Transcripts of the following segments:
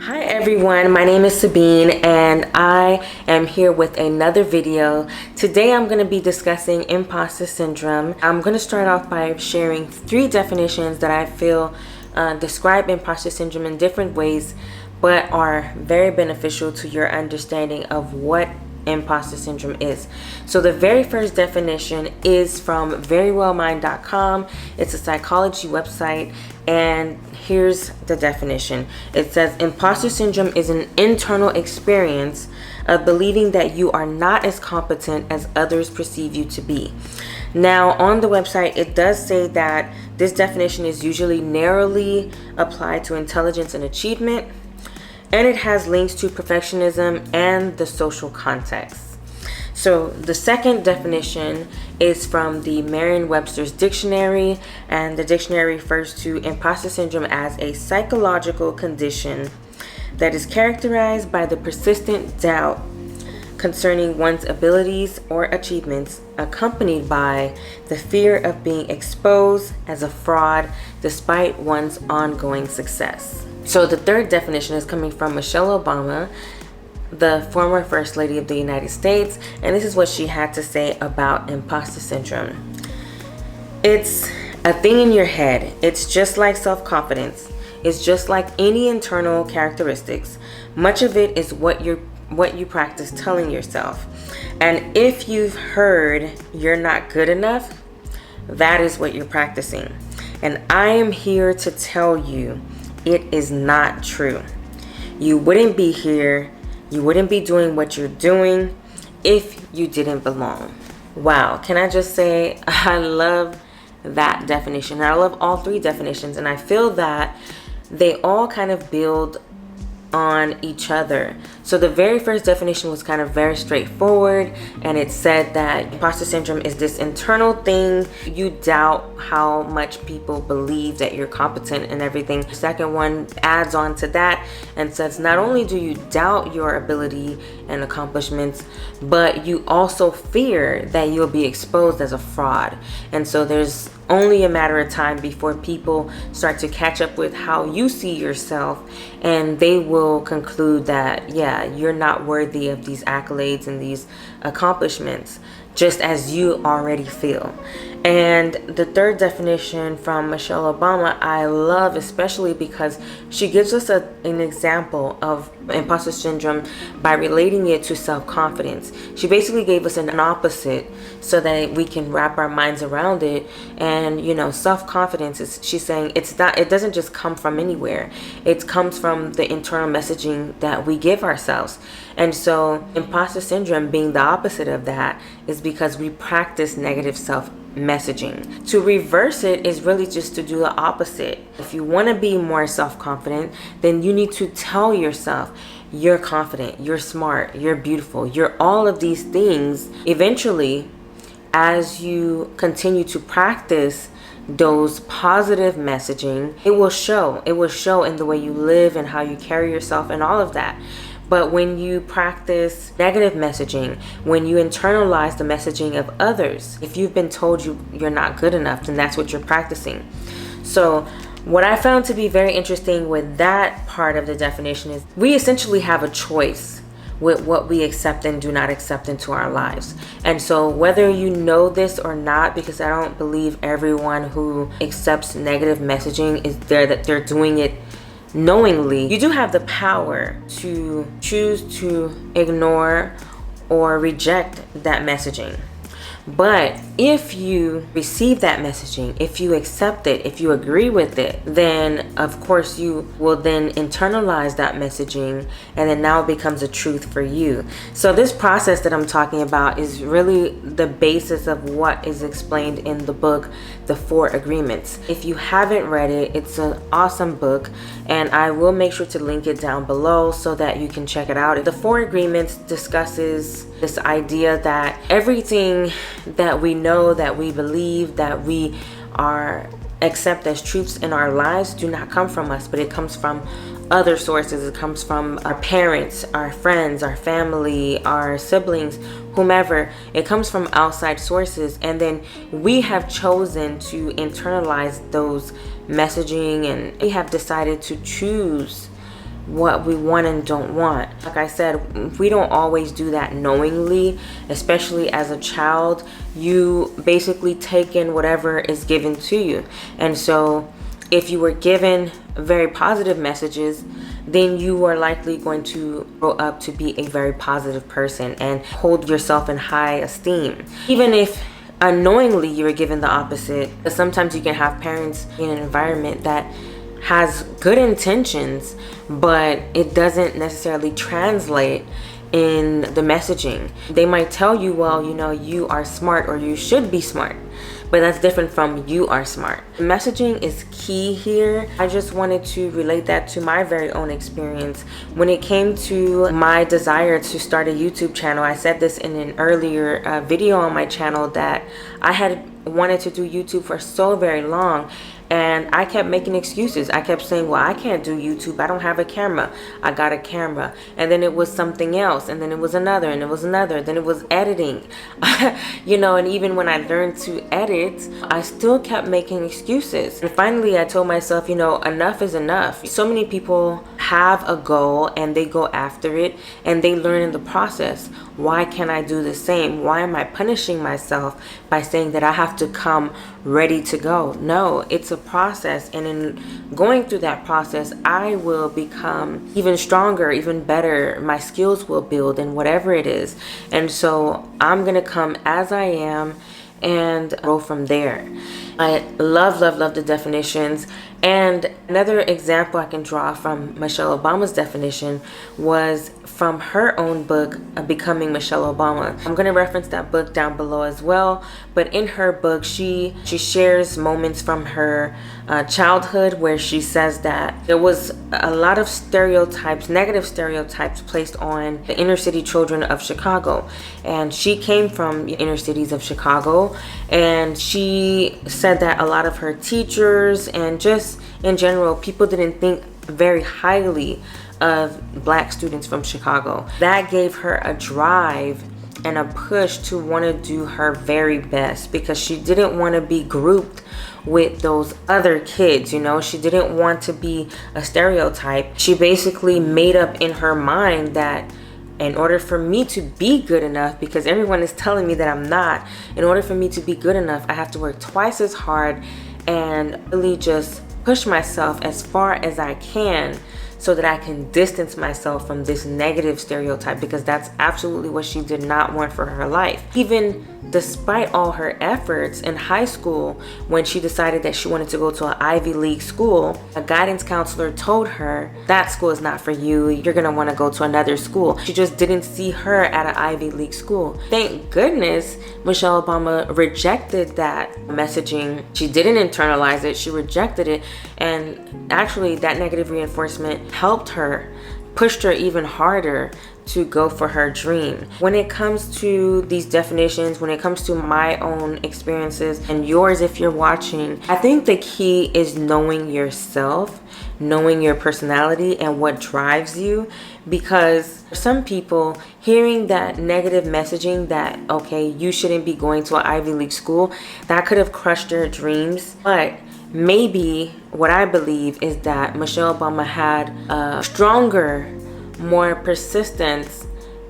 Hi everyone, my name is Sabine and I am here with another video. Today I'm going to be discussing imposter syndrome. I'm going to start off by sharing 3 definitions that I feel describe imposter syndrome in different ways but are very beneficial to your understanding of what imposter syndrome is. So the very first definition is from verywellmind.com. It's a psychology website, and here's the definition. It says imposter syndrome is an internal experience of believing that you are not as competent as others perceive you to be. Now on the website it does say that this definition is usually narrowly applied to intelligence and achievement, and it has links to perfectionism and the social context. So the second definition is from the Merriam-Webster's dictionary, and the dictionary refers to imposter syndrome as a psychological condition that is characterized by the persistent doubt concerning one's abilities or achievements, accompanied by the fear of being exposed as a fraud despite one's ongoing success. So the third definition is coming from Michelle Obama, the former First Lady of the United States, and this is what she had to say about imposter syndrome. It's a thing in your head. It's just like self-confidence. It's just like any internal characteristics. Much of it is what you practice telling yourself. And if you've heard you're not good enough, that is what you're practicing. And I am here to tell you it is not true. You wouldn't be here, you wouldn't be doing what you're doing if you didn't belong. Wow, can I just say I love that definition. I love all 3 definitions, and I feel that they all kind of build on each other. So the very first definition was kind of very straightforward, and it said that imposter syndrome is this internal thing. You doubt how much people believe that you're competent and everything. The second one adds on to that and says not only do you doubt your ability and accomplishments, but you also fear that you'll be exposed as a fraud. And so there's only a matter of time before people start to catch up with how you see yourself, and they will conclude that, yeah, you're not worthy of these accolades and these accomplishments, just as you already feel. And the third definition from Michelle Obama I love, especially because she gives us an example of imposter syndrome by relating it to self-confidence. She basically gave us an opposite so that we can wrap our minds around it. And self-confidence is, she's saying, it doesn't just come from anywhere. It comes from the internal messaging that we give ourselves. And so imposter syndrome being the opposite of that is because we practice negative self-messaging. To reverse it is really just to do the opposite. If you want to be more self-confident, then you need to tell yourself you're confident, you're smart, you're beautiful, you're all of these things. Eventually, as you continue to practice those positive messaging, it will show. It will show in the way you live and how you carry yourself and all of that. But when you practice negative messaging, when you internalize the messaging of others, if you've been told you're not good enough, then that's what you're practicing. So what I found to be very interesting with that part of the definition is we essentially have a choice with what we accept and do not accept into our lives. And so whether you know this or not, because I don't believe everyone who accepts negative messaging is there that they're doing it knowingly, you do have the power to choose to ignore or reject that messaging. But if you receive that messaging, if you accept it, if you agree with it, then of course you will then internalize that messaging, and then now it becomes a truth for you. So this process that I'm talking about is really the basis of what is explained in the book, The 4 Agreements. If you haven't read it, it's an awesome book, and I will make sure to link it down below so that you can check it out. The 4 Agreements discusses this idea that everything that we know, that we believe, that we are accept as truths in our lives do not come from us, but it comes from other sources. It comes from our parents, our friends, our family, our siblings, whomever. It comes from outside sources, and then we have chosen to internalize those messaging, and we have decided to choose what we want and don't want. Like I said, we don't always do that knowingly, especially as a child. You basically take in whatever is given to you. And so if you were given very positive messages, then you are likely going to grow up to be a very positive person and hold yourself in high esteem. Even if unknowingly you were given the opposite, but sometimes you can have parents in an environment that has good intentions, but it doesn't necessarily translate in the messaging. They might tell you, well, you know, you are smart or you should be smart, but that's different from you are smart. Messaging is key here. I just wanted to relate that to my very own experience. When it came to my desire to start a YouTube channel, I said this in an earlier video on my channel that I had wanted to do YouTube for so very long. And I kept making excuses. I kept saying, well, I can't do YouTube. I don't have a camera. I got a camera. And then it was something else. And then it was another. And it was another. Then it was editing. You know, and even when I learned to edit, I still kept making excuses. And finally, I told myself, you know, enough is enough. So many people have a goal and they go after it and they learn in the process. Why can't I do the same? Why am I punishing myself by saying that I have to come ready to go? No, it's a process, and in going through that process, I will become even stronger, even better. My skills will build in whatever it is. And so I'm gonna come as I am and go from there. I love the definitions. And another example I can draw from Michelle Obama's definition was from her own book, Becoming Michelle Obama. I'm going to reference that book down below as well. But in her book, she shares moments from her childhood where she says that there was a lot of stereotypes, negative stereotypes placed on the inner city children of Chicago. And she came from the inner cities of Chicago. And she said that a lot of her teachers and just in general, people didn't think very highly of Black students from Chicago. That gave her a drive and a push to want to do her very best because she didn't want to be grouped with those other kids, you know. She didn't want to be a stereotype. She basically made up in her mind that in order for me to be good enough, because everyone is telling me that I'm not, in order for me to be good enough, I have to work twice as hard and really just push myself as far as I can so that I can distance myself from this negative stereotype, because that's absolutely what she did not want for her life. Even despite all her efforts in high school, when she decided that she wanted to go to an Ivy League school, a guidance counselor told her, that school is not for you. You're gonna wanna go to another school. She just didn't see her at an Ivy League school. Thank goodness Michelle Obama rejected that messaging. She didn't internalize it, she rejected it. And actually that negative reinforcement helped her, pushed her even harder to go for her dream. When it comes to these definitions, when it comes to my own experiences and yours if you're watching, I think the key is knowing yourself, knowing your personality and what drives you. Because for some people, hearing that negative messaging that, okay, you shouldn't be going to an Ivy League school, that could have crushed their dreams. But maybe what I believe is that Michelle Obama had a stronger, more persistent,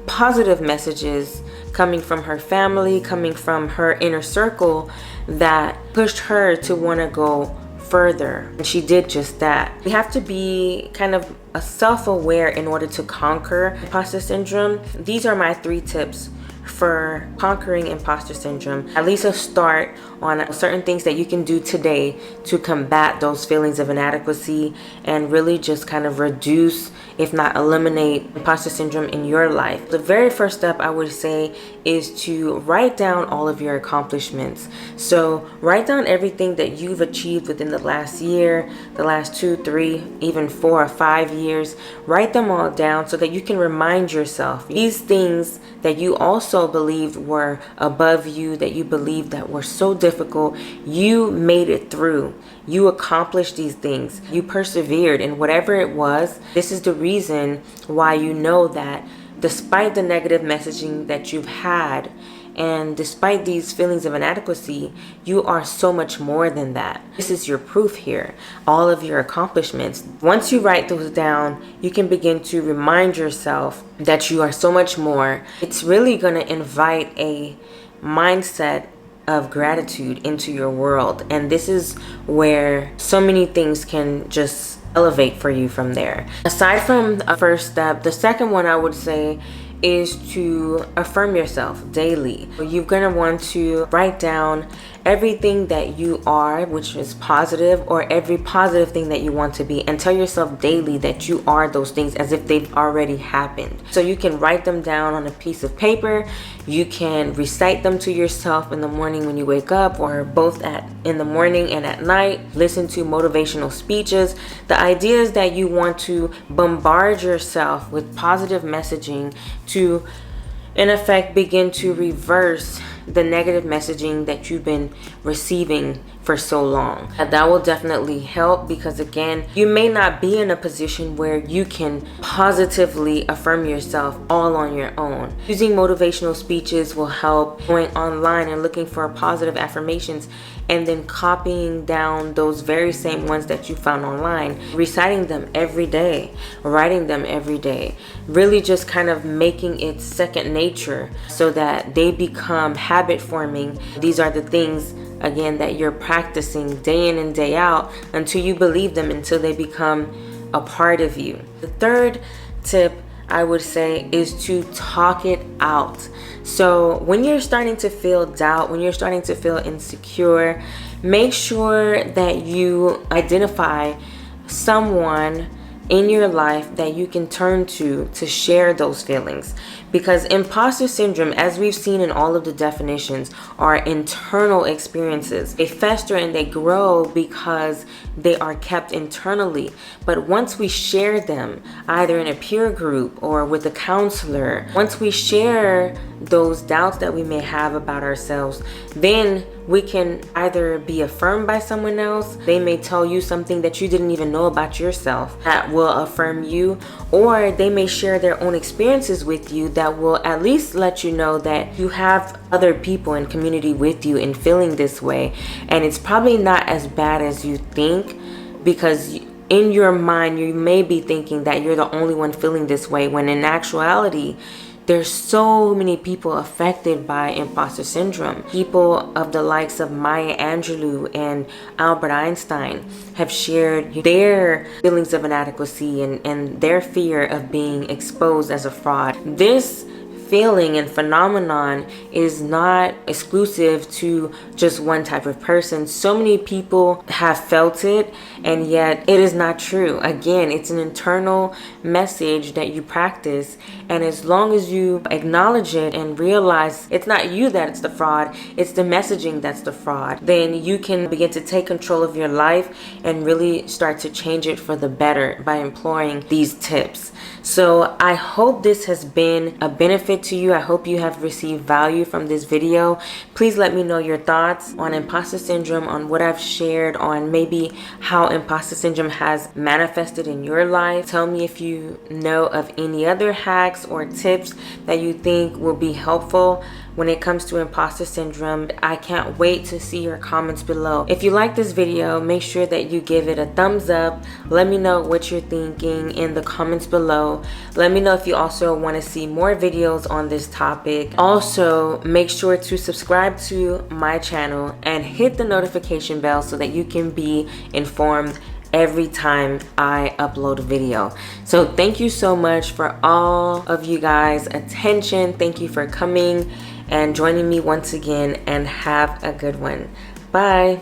positive messages coming from her family, coming from her inner circle that pushed her to want to go further. And she did just that. We have to be kind of self-aware in order to conquer imposter syndrome. These are my 3 tips for conquering imposter syndrome. At least a start on certain things that you can do today to combat those feelings of inadequacy and really just kind of reduce, if not eliminate, imposter syndrome in your life. The very first step I would say is to write down all of your accomplishments. So write down everything that you've achieved within the last year, the last 2, 3, even 4 or 5 years. Write them all down so that you can remind yourself these things that you also believed were above you, that you believed that were so difficult. You made it through. You accomplished these things. You persevered in whatever it was. This is the reason why you know that despite the negative messaging that you've had And despite these feelings of inadequacy, you are so much more than that. This is your proof here, all of your accomplishments. Once you write those down, you can begin to remind yourself that you are so much more. It's really going to invite a mindset of gratitude into your world. And this is where so many things can just elevate for you from there. Aside from the first step, the second one I would say is to affirm yourself daily. You're gonna want to write down everything that you are, which is positive, or every positive thing that you want to be, and tell yourself daily that you are those things as if they've already happened. So you can write them down on a piece of paper. You can recite them to yourself in the morning when you wake up, or both in the morning and at night. Listen to motivational speeches. The idea is that you want to bombard yourself with positive messaging to, in effect, begin to reverse the negative messaging that you've been receiving for so long. That will definitely help, because again, you may not be in a position where you can positively affirm yourself all on your own. Using motivational speeches will help. Going online and looking for positive affirmations and then copying down those very same ones that you found online, reciting them every day, writing them every day, really just kind of making it second nature so that they become habit forming. These are the things, again, that you're practicing day in and day out until you believe them, until they become a part of you. The third tip I would say is to talk it out. So when you're starting to feel doubt, when you're starting to feel insecure, make sure that you identify someone in your life that you can turn to share those feelings. Because imposter syndrome, as we've seen in all of the definitions, are internal experiences. They fester and they grow because they are kept internally. But once we share them, either in a peer group or with a counselor, once we share those doubts that we may have about ourselves, then we can either be affirmed by someone else. They may tell you something that you didn't even know about yourself that will affirm you, or they may share their own experiences with you that will at least let you know that you have other people in community with you in feeling this way. And it's probably not as bad as you think, because in your mind you may be thinking that you're the only one feeling this way, when in actuality there's so many people affected by imposter syndrome. People of the likes of Maya Angelou and Albert Einstein have shared their feelings of inadequacy and their fear of being exposed as a fraud. This feeling and phenomenon is not exclusive to just one type of person. So many people have felt it, and yet it is not true. Again, it's an internal message that you practice, and as long as you acknowledge it and realize it's not you that's the fraud, it's the messaging that's the fraud, then you can begin to take control of your life and really start to change it for the better by employing these tips. So I hope this has been a benefit to you. I hope you have received value from this video. Please let me know your thoughts on imposter syndrome, on what I've shared, on maybe how imposter syndrome has manifested in your life. Tell me if you know of any other hacks or tips that you think will be helpful when it comes to imposter syndrome. I can't wait to see your comments below. If you like this video, make sure that you give it a thumbs up. Let me know what you're thinking in the comments below. Let me know if you also want to see more videos on this topic. Also, make sure to subscribe to my channel and hit the notification bell so that you can be informed every time I upload a video. So thank you so much for all of you guys' attention. Thank you for coming and joining me once again, and have a good one. Bye.